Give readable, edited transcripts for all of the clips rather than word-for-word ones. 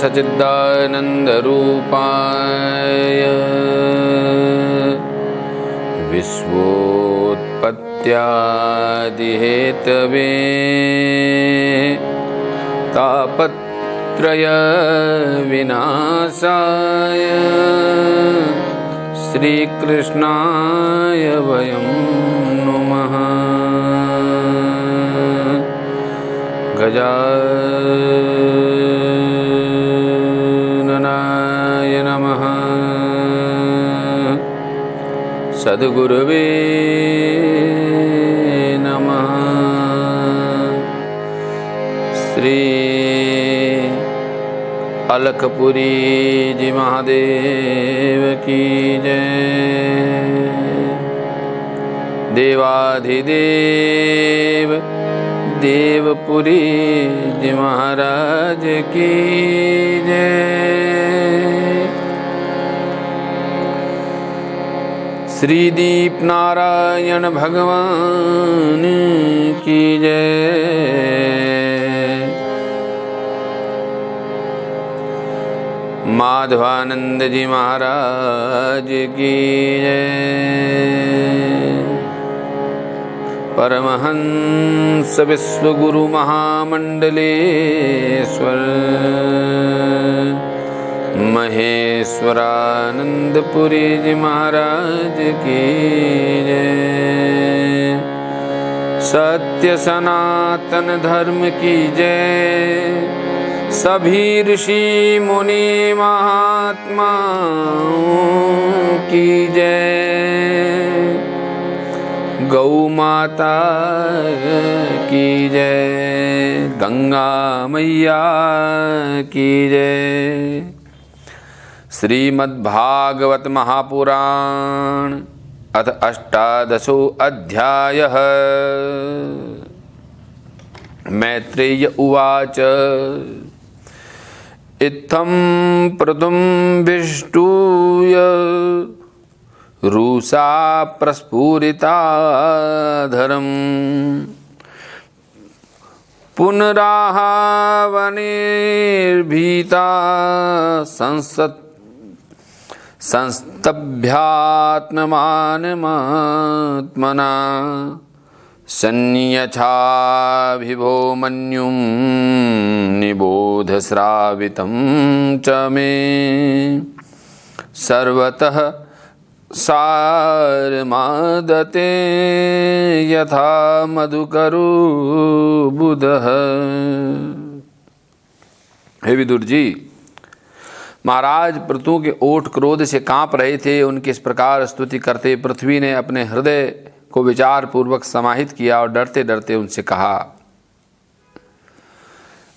सच्चिदानन्दरूपाय विश्वोत्पत्त्यादिहेतवे तापत्रय विनाशाय श्रीकृष्णाय वयं नुमः। गजाननाय नमः। सद्गुरुवे नमः। श्री अलखपुरी जी महादेव की जय। देवाधिदेव देवपुरी जी महाराज की जय। श्री दीप नारायण भगवान की जय। माधवानंद जी महाराज की जय। परमहंस विश्वगुरु महामंडलेश्वर महेश्वरानंदपुरी जी महाराज की जय। सत्य सनातन धर्म की जय। सभी ऋषि मुनि महात्माओं की जय। गौ माता की जय। गंगा मैया की जय। श्रीमद्भागवत महापुराण अथ अष्टादशो अध्यायः। मैत्रेय उवाच। इत्थं प्रतुम्बिष्टूय रूषा प्रस्फुरिताधरम् पुनराहवनेर्भीता संस्तभ्यात्ममानमात्मना सन्न्यछाभिभो मन्युं निबोधश्रावितं च मे सर्वतः सारमादते यथा मधुकरो बुधः। हे विदुर जी, महाराज पृथु के ओठ क्रोध से कांप रहे थे। उनकी इस प्रकार स्तुति करते पृथ्वी ने अपने हृदय को विचार पूर्वक समाहित किया और डरते डरते उनसे कहा,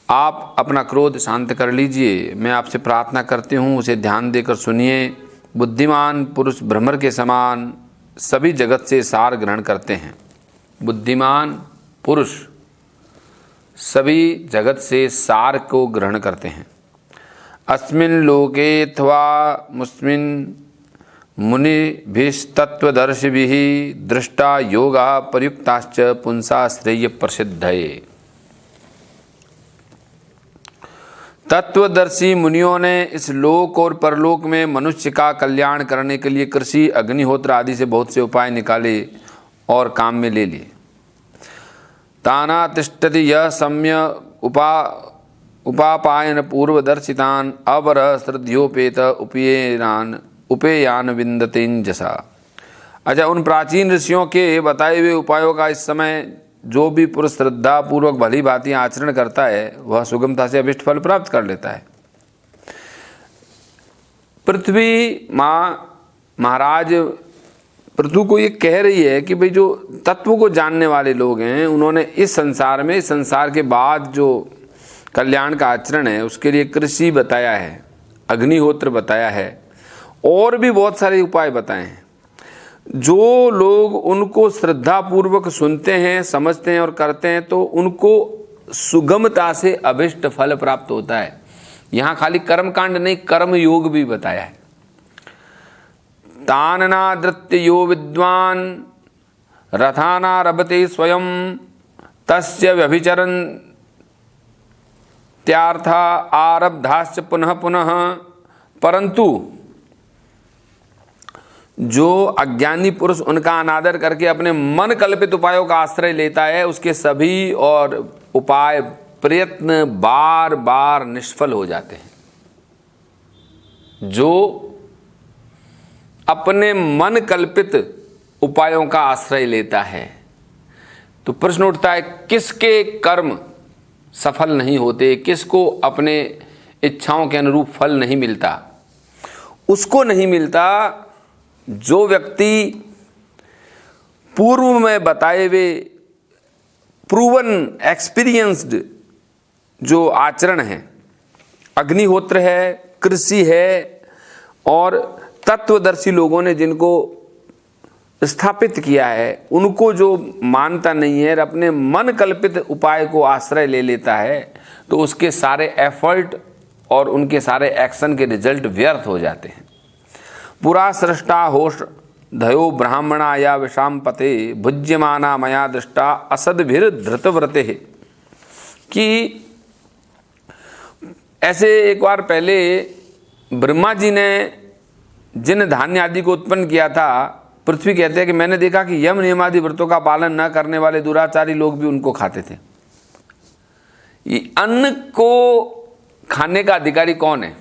आप अपना क्रोध शांत कर लीजिए। मैं आपसे प्रार्थना करती हूँ, उसे ध्यान देकर सुनिए। बुद्धिमान पुरुष भ्रमर के समान सभी जगत से सार ग्रहण करते हैं। बुद्धिमान पुरुष सभी जगत से सार को ग्रहण करते हैं। अस्मिन् लोकेऽथवा मुस्मिन् मुनिभिस्तत्त्वदर्शिभिः दृष्टा योगा प्रयुक्ताश्च पुंसा श्रेय प्रसिद्धये। तत्वदर्शी मुनियों ने इस लोक और परलोक में मनुष्य का कल्याण करने के लिए कृषि, अग्निहोत्र आदि से बहुत से उपाय निकाले और काम में ले लिए। ताना तिष्ठति यः सम्य उपापायन पूर्वदर्शितान अवरः श्रद्धयोपेत उपेयान विन्दतेन जसा। अच्छा, उन प्राचीन ऋषियों के बताए हुए उपायों का इस समय जो भी पुरुष श्रद्धा पूर्वक भली भांति आचरण करता है वह सुगमता से अभिष्ट फल प्राप्त कर लेता है। पृथ्वी माँ महाराज पृथु को ये कह रही है कि भाई जो तत्व को जानने वाले लोग हैं उन्होंने इस संसार में, संसार के बाद जो कल्याण का आचरण है उसके लिए कृषि बताया है, अग्निहोत्र बताया है और भी बहुत सारे उपाय बताए हैं। जो लोग उनको श्रद्धापूर्वक सुनते हैं, समझते हैं और करते हैं तो उनको सुगमता से अभिष्ट फल प्राप्त होता है। यहाँ खाली कर्मकांड नहीं, कर्म योग भी बताया है। ताननादृत्य यो विद्वान रथाना रभते स्वयं तस्य व्यभिचरन् त्यार्था आरब्धाश्च पुनः पुनः, परंतु जो अज्ञानी पुरुष उनका अनादर करके अपने मन कल्पित उपायों का आश्रय लेता है, उसके सभी और उपाय प्रयत्न बार बार निष्फल हो जाते हैं। जो अपने मन कल्पित उपायों का आश्रय लेता है, तो प्रश्न उठता है किसके कर्म सफल नहीं होते, किसको अपने इच्छाओं के अनुरूप फल नहीं मिलता। उसको नहीं मिलता जो व्यक्ति पूर्व में बताए हुए प्रूवन एक्सपीरियंस्ड जो आचरण है, अग्निहोत्र है, कृषि है, और तत्वदर्शी लोगों ने जिनको स्थापित किया है, उनको जो मानता नहीं है और अपने मन कल्पित उपाय को आश्रय ले लेता है, तो उसके सारे एफर्ट और उनके सारे एक्शन के रिजल्ट व्यर्थ हो जाते हैं। पुरा सृष्टा होश धयो ब्राह्मणा या विषाम पते भुज्यमाना मया दृष्टा असदभिर धृतव्रते, कि ऐसे एक बार पहले ब्रह्मा जी ने जिन धान्य आदि को उत्पन्न किया था, पृथ्वी कहते हैं कि मैंने देखा कि यम नियमादि व्रतों का पालन न करने वाले दुराचारी लोग भी उनको खाते थे। ये अन्न को खाने का अधिकारी कौन है?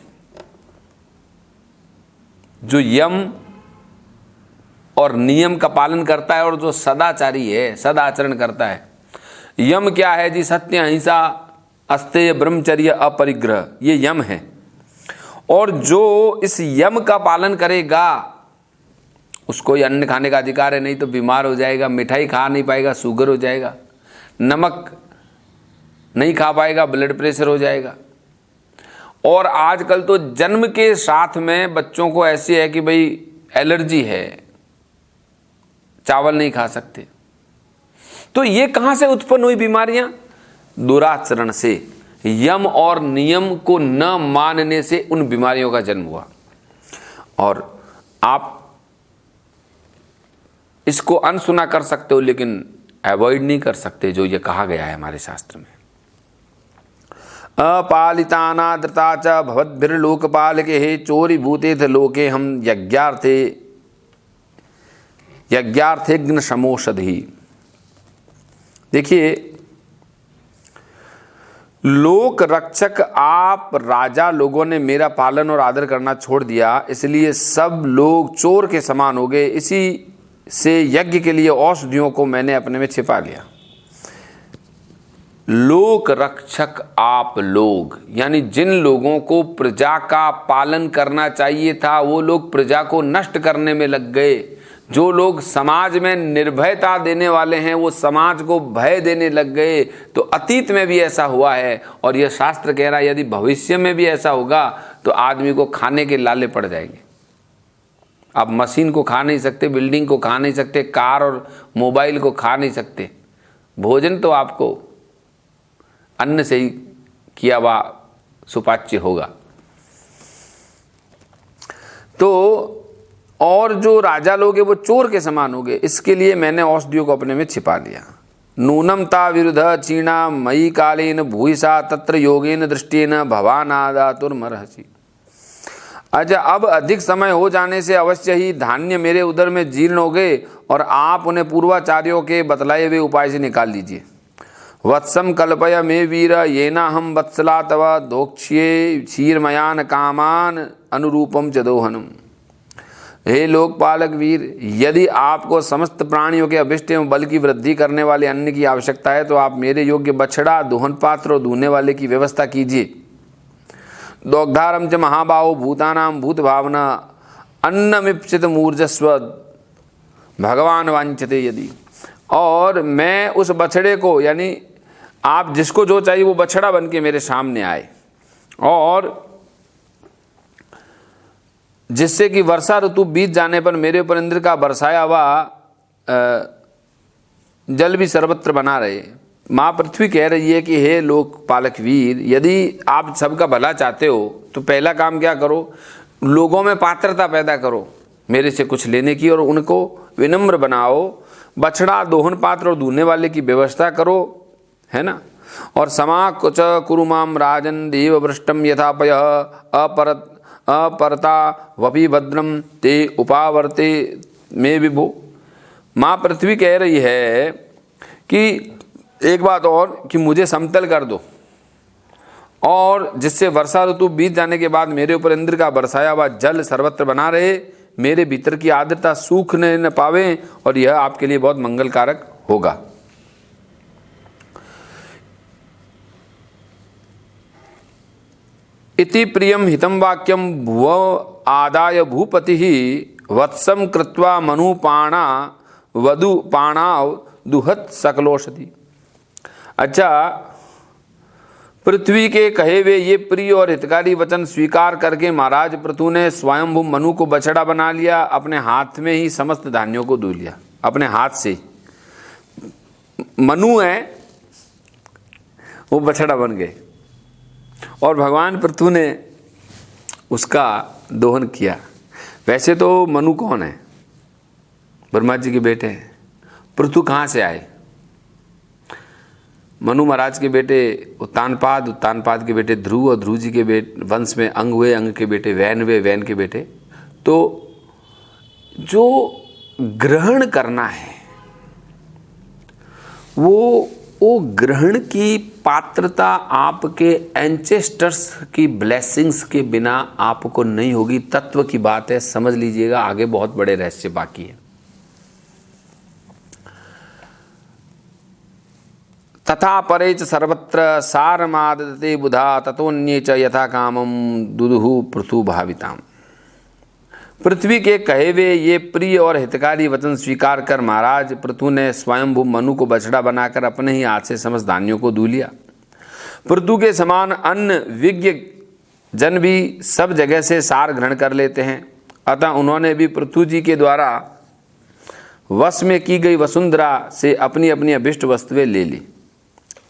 जो यम और नियम का पालन करता है और जो सदाचारी है, सदाचरण करता है। यम क्या है जी? सत्य, अहिंसा, अस्तेय, ब्रह्मचर्य, अपरिग्रह, ये यम है। और जो इस यम का पालन करेगा उसको ये अन्न खाने का अधिकार है, नहीं तो बीमार हो जाएगा, मिठाई खा नहीं पाएगा, शुगर हो जाएगा, नमक नहीं खा पाएगा, ब्लड प्रेशर हो जाएगा। और आजकल तो जन्म के साथ में बच्चों को ऐसी है कि भाई एलर्जी है, चावल नहीं खा सकते। तो ये कहां से उत्पन्न हुई बीमारियां? दुराचरण से, यम और नियम को न मानने से उन बीमारियों का जन्म हुआ। और आप इसको अनसुना कर सकते हो, लेकिन अवॉइड नहीं कर सकते जो ये कहा गया है हमारे शास्त्र में। अपालितानाद्रता च भवद्भिर्लोकपालके हे चोरी भूते थे लोके हम यज्ञार्थेग्न समोषधि। देखिए, लोक रक्षक आप राजा लोगों ने मेरा पालन और आदर करना छोड़ दिया, इसलिए सब लोग चोर के समान हो गए। इसी से यज्ञ के लिए औषधियों को मैंने अपने में छिपा लिया। लोक रक्षक आप लोग, यानी जिन लोगों को प्रजा का पालन करना चाहिए था, वो लोग प्रजा को नष्ट करने में लग गए। जो लोग समाज में निर्भयता देने वाले हैं, वो समाज को भय देने लग गए। तो अतीत में भी ऐसा हुआ है, और यह शास्त्र कह रहा है यदि भविष्य में भी ऐसा होगा तो आदमी को खाने के लाले पड़ जाएंगे। आप मशीन को खा नहीं सकते, बिल्डिंग को खा नहीं सकते, कार और मोबाइल को खा नहीं सकते। भोजन तो आपको अन्न से ही किया हुआ सुपाच्य होगा। तो और जो राजा लोग हैं वो चोर के समान हो गए, इसके लिए मैंने औषधियों को अपने में छिपा लिया। नूनम ता विरुद्ध चीणा मयि कालेन भूयसा तत्र योगेन दृष्टेन भवानादातुर्मर्हसि। अच्छा, अब अधिक समय हो जाने से अवश्य ही धान्य मेरे उदर में जीर्ण हो गए, और आप उन्हें पूर्वाचार्यों के बतलाए हुए उपाय से निकाल लीजिए। वत्सम कल्पय मे वीर येना हम वत्सला तव दोक्ष्ये क्षीरमयान कामान अनुरूपम च दोहनम। हे लोकपालक वीर, यदि आपको समस्त प्राणियों के अभिष्ट एवं बल की वृद्धि करने वाले अन्न की आवश्यकता है, तो आप मेरे योग्य बछड़ा, दोहन पात्र और दूहने वाले की व्यवस्था कीजिए। दोग्धारम च महाबाहो भूतानाम भूत भावना अन्नमिप्सित मूर्जस्व भगवान वांछते यदि। और मैं उस बछड़े को, यानी आप जिसको जो चाहिए वो बछड़ा बन के मेरे सामने आए, और जिससे कि वर्षा ऋतु बीत जाने पर मेरे ऊपर इंद्र का बरसाया हुआ जल भी सर्वत्र बना रहे। माँ पृथ्वी कह रही है कि हे लोकपालक वीर, यदि आप सबका भला चाहते हो तो पहला काम क्या करो, लोगों में पात्रता पैदा करो मेरे से कुछ लेने की, और उनको विनम्र बनाओ। बछड़ा, दोहन पात्र और दूहने वाले की व्यवस्था करो, है ना। और समाकुच कुरु माम राजन देववृष्टम यथापय अपरता वपि भद्रम ते उपावर्ते में विभो। माँ पृथ्वी कह रही है कि एक बात और, कि मुझे समतल कर दो, और जिससे वर्षा ऋतु बीत जाने के बाद मेरे ऊपर इंद्र का बरसाया हुआ जल सर्वत्र बना रहे, मेरे भीतर की आर्द्रता सूखने न पावे, और यह आपके लिए बहुत मंगलकारक होगा। इति प्रियम हितम वाक्यम भुव आदाय भूपति वत्सम कृत्वा मनुपाणा वधु पाणाव दुहत सकलोषधि। अच्छा, पृथ्वी के कहे हुए ये प्रिय और हितकारी वचन स्वीकार करके महाराज पृथु ने स्वयंभू मनु को बछड़ा बना लिया, अपने हाथ में ही समस्त धान्यों को धो लिया, अपने हाथ से। मनु है वो बछड़ा बन गए, और भगवान पृथु ने उसका दोहन किया। वैसे तो मनु कौन है? ब्रह्मा जी के बेटे हैं। पृथु कहाँ से आए? मनु महाराज के बेटे उत्तानपाद, उत्तानपाद के बेटे ध्रुव, और ध्रुव जी के वंश में अंग हुए, अंग के बेटे वैन हुए, वैन के बेटे। तो जो ग्रहण करना है वो ग्रहण की पात्रता आपके एंसेस्टर्स की ब्लेसिंग्स के बिना आपको नहीं होगी। तत्व की बात है, समझ लीजिएगा, आगे बहुत बड़े रहस्य बाकी है। तथा परे च सर्वत्र सारमादते बुधा ततोन्ये च यथा कामम दुदुहु पृथु भाविताम। पृथ्वी के कहे हुए ये प्रिय और हितकारी वचन स्वीकार कर महाराज पृथु ने स्वयंभू मनु को बछड़ा बनाकर अपने ही हाथ से समस्त धान्यों को धो लिया। पृथु के समान अन्य विज्ञ जन भी सब जगह से सार ग्रहण कर लेते हैं, अतः उन्होंने भी पृथु जी के द्वारा वश में की गई वसुंधरा से अपनी अपनी अभिष्ट वस्तुएं ले ली।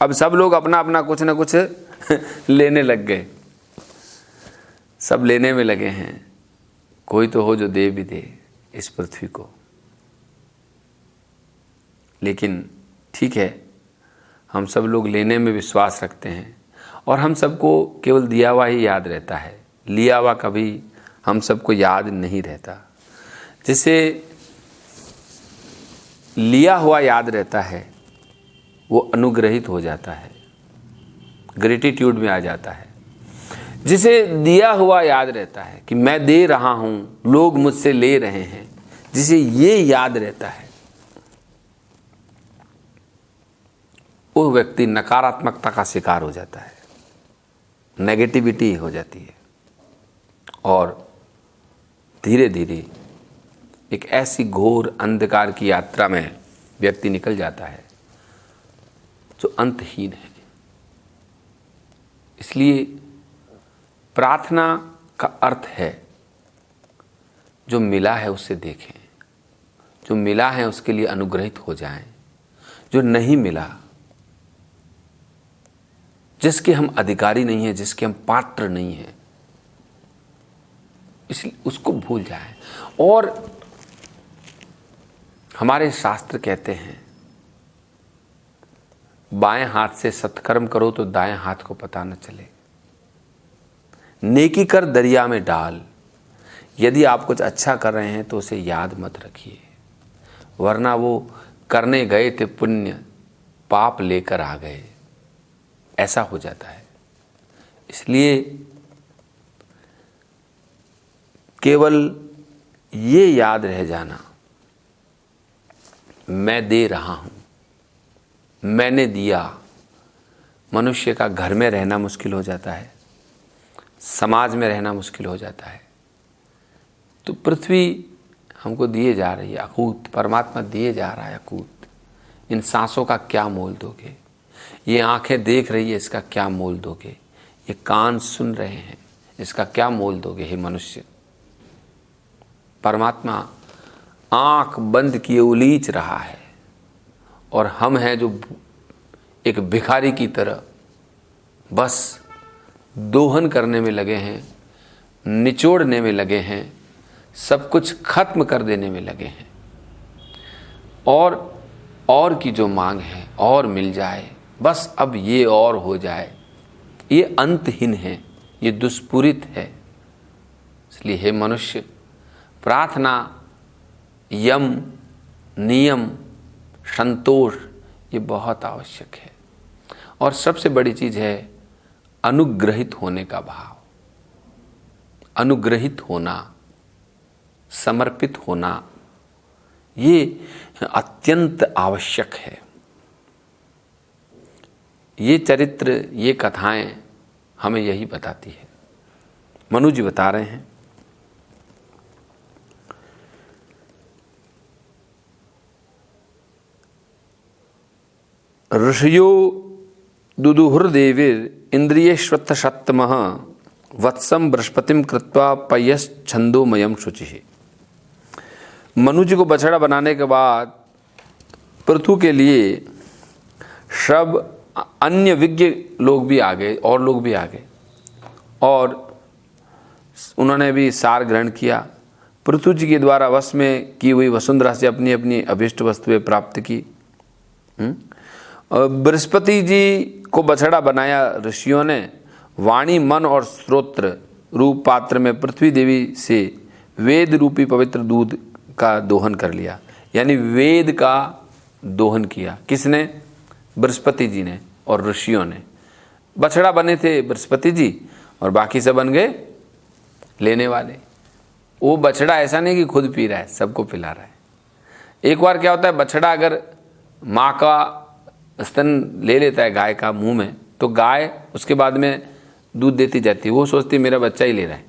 अब सब लोग अपना अपना कुछ न कुछ लेने लग गए, सब लेने में लगे हैं। कोई तो हो जो दे भी दे इस पृथ्वी को। लेकिन ठीक है, हम सब लोग लेने में विश्वास रखते हैं, और हम सबको केवल दिया हुआ ही याद रहता है, लिया हुआ कभी हम सबको याद नहीं रहता। जिसे लिया हुआ याद रहता है वो अनुग्रहित हो जाता है, ग्रेटिट्यूड में आ जाता है। जिसे दिया हुआ याद रहता है कि मैं दे रहा हूँ, लोग मुझसे ले रहे हैं, जिसे ये याद रहता है, वो व्यक्ति नकारात्मकता का शिकार हो जाता है, नेगेटिविटी हो जाती है, और धीरे धीरे एक ऐसी घोर अंधकार की यात्रा में व्यक्ति निकल जाता है जो अंतहीन है। इसलिए प्रार्थना का अर्थ है जो मिला है उससे देखें, जो मिला है उसके लिए अनुग्रहित हो जाएं, जो नहीं मिला, जिसके हम अधिकारी नहीं हैं, जिसके हम पात्र नहीं हैं, इसलिए उसको भूल जाएं। और हमारे शास्त्र कहते हैं बाएं हाथ से सत्कर्म करो तो दाएं हाथ को पता न चले। नेकी कर दरिया में डाल। यदि आप कुछ अच्छा कर रहे हैं तो उसे याद मत रखिए, वरना वो करने गए थे पुण्य, पाप लेकर आ गए, ऐसा हो जाता है। इसलिए केवल ये याद रह जाना, मैं दे रहा हूं, मैंने दिया। मनुष्य का घर में रहना मुश्किल हो जाता है, समाज में रहना मुश्किल हो जाता है। तो पृथ्वी हमको दिए जा रही है अकूत, परमात्मा दिए जा रहा है अकूत। इन सांसों का क्या मोल दोगे? ये आंखें देख रही है, इसका क्या मोल दोगे? ये कान सुन रहे हैं, इसका क्या मोल दोगे? हे मनुष्य, परमात्मा आंख बंद किए उलीच रहा है, और हम हैं जो एक भिखारी की तरह बस दोहन करने में लगे हैं, निचोड़ने में लगे हैं, सब कुछ खत्म कर देने में लगे हैं। और की जो मांग है, और मिल जाए, बस अब ये और हो जाए, ये अंतहीन है, ये दुष्पूरित है। इसलिए हे मनुष्य, प्रार्थना, यम, नियम, संतोष ये बहुत आवश्यक है। और सबसे बड़ी चीज़ है अनुग्रहित होने का भाव, अनुग्रहित होना, समर्पित होना, ये अत्यंत आवश्यक है। ये चरित्र, ये कथाएं हमें यही बताती है। मनु जी बता रहे हैं, ऋषियो दुदुहुर्देवीर इंद्रियेष्वत्थ सत्तमः वत्सम बृहस्पतिम कृत्वा पयश्छंदोमयम शुचि। मनु जी को बछड़ा बनाने के बाद पृथु के लिए सब अन्य विज्ञ लोग भी आ गए, और लोग भी आ गए, और उन्होंने भी सार ग्रहण किया। पृथु जी के द्वारा वश में की हुई वसुंधरा से अपनी अपनी अभीष्ट वस्तुएं प्राप्त की। बृहस्पति जी को बछड़ा बनाया ऋषियों ने। वाणी, मन और श्रोत्र रूप पात्र में पृथ्वी देवी से वेद रूपी पवित्र दूध का दोहन कर लिया, यानी वेद का दोहन किया। किसने? बृहस्पति जी ने और ऋषियों ने। बछड़ा बने थे बृहस्पति जी और बाकी सब बन गए लेने वाले। वो बछड़ा ऐसा नहीं कि खुद पी रहा है, सबको पिला रहा है। एक बार क्या होता है, बछड़ा अगर माँ का स्तन ले लेता है गाय का मुंह में, तो गाय उसके बाद में दूध देती जाती है, वो सोचती है मेरा बच्चा ही ले रहा है।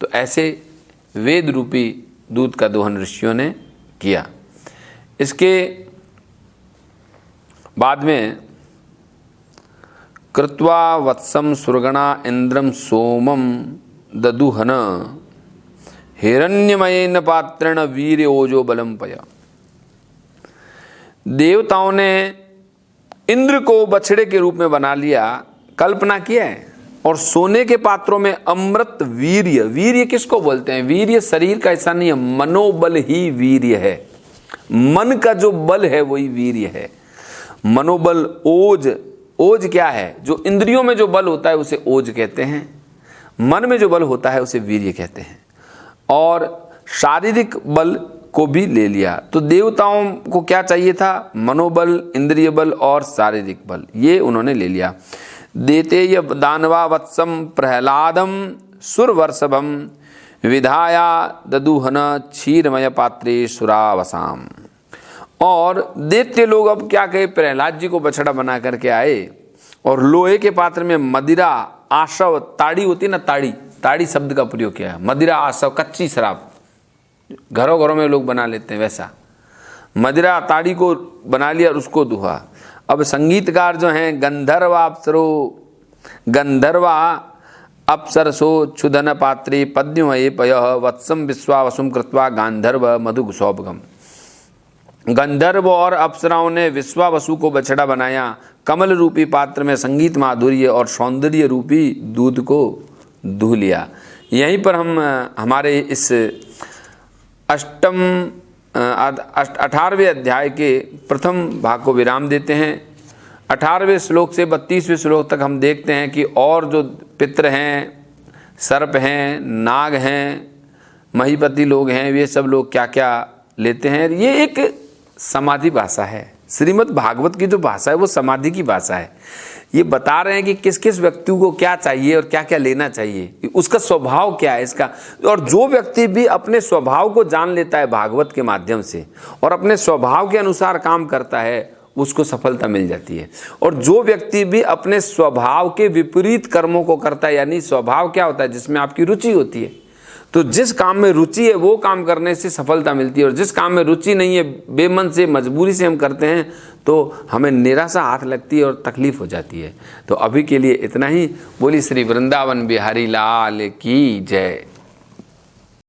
तो ऐसे वेद रूपी दूध का दोहन ऋषियों ने किया। इसके बाद में कृत्वा वत्सम सुरगणा इंद्रम सोमम ददुहन हिरण्यमयेन पात्रेण वीर्य ओजो बलम पया। देवताओं ने इंद्र को बछड़े के रूप में बना लिया, कल्पना किया है, और सोने के पात्रों में अमृत वीर्य। वीर्य किसको बोलते हैं? वीर्य शरीर का ऐसा नहीं है, मनोबल ही वीर्य है। मन का जो बल है वही वीर्य है। मनोबल, ओज। ओज क्या है? जो इंद्रियों में जो बल होता है उसे ओज कहते हैं, मन में जो बल होता है उसे वीर्य कहते हैं। और शारीरिक बल को भी ले लिया। तो देवताओं को क्या चाहिए था? मनोबल, इंद्रिय बल और शारीरिक बल, ये उन्होंने ले लिया। देते य दानवा वत्सम प्रहलादम सुरवर्षभम विधाया ददुहन क्षीरमय पात्रे सुरावसाम। और दैत्य लोग अब क्या कहे, प्रहलाद जी को बछड़ा बना करके आए और लोहे के पात्र में मदिरा, आशव, ताड़ी होती ना, ताड़ी, ताड़ी शब्द का प्रयोग किया है। मदिरा, आशव, कच्ची शराब घरों घरों में लोग बना लेते हैं, वैसा मदिरा ताड़ी को बना लिया और उसको दुहा। अब संगीतकार जो हैं, गंधर्वा अप्सरसो क्षुधन पात्रे पद्मये पयः वत्सम विश्वावसुम कृत्वा गांधर्व मधुगुसौभगम। गंधर्व और अप्सराओं ने विश्वावसु को बछड़ा बनाया, कमल रूपी पात्र में संगीत, माधुर्य और सौंदर्य रूपी दूध को दूह लिया। यहीं पर हम हमारे इस 18वें अध्याय के प्रथम भाग को विराम देते हैं। 18वें श्लोक से 32वें श्लोक तक हम देखते हैं कि और जो पितृ हैं, सर्प हैं, नाग हैं, महीपति लोग हैं, वे सब लोग क्या क्या लेते हैं। ये एक समाधि भाषा है। श्रीमद् भागवत की जो भाषा है वो समाधि की भाषा है। ये बता रहे हैं कि किस किस व्यक्ति को क्या चाहिए और क्या क्या लेना चाहिए, उसका स्वभाव क्या है इसका। और जो व्यक्ति भी अपने स्वभाव को जान लेता है भागवत के माध्यम से और अपने स्वभाव के अनुसार काम करता है, उसको सफलता मिल जाती है। और जो व्यक्ति भी अपने स्वभाव के विपरीत कर्मों को करता है, यानी स्वभाव क्या होता है, जिसमें आपकी रुचि होती है, तो जिस काम में रुचि है वो काम करने से सफलता मिलती है। और जिस काम में रुचि नहीं है, बेमन से, मजबूरी से हम करते हैं, तो हमें निराशा हाथ लगती है और तकलीफ हो जाती है। तो अभी के लिए इतना ही। बोली श्री वृंदावन बिहारी लाल की जय।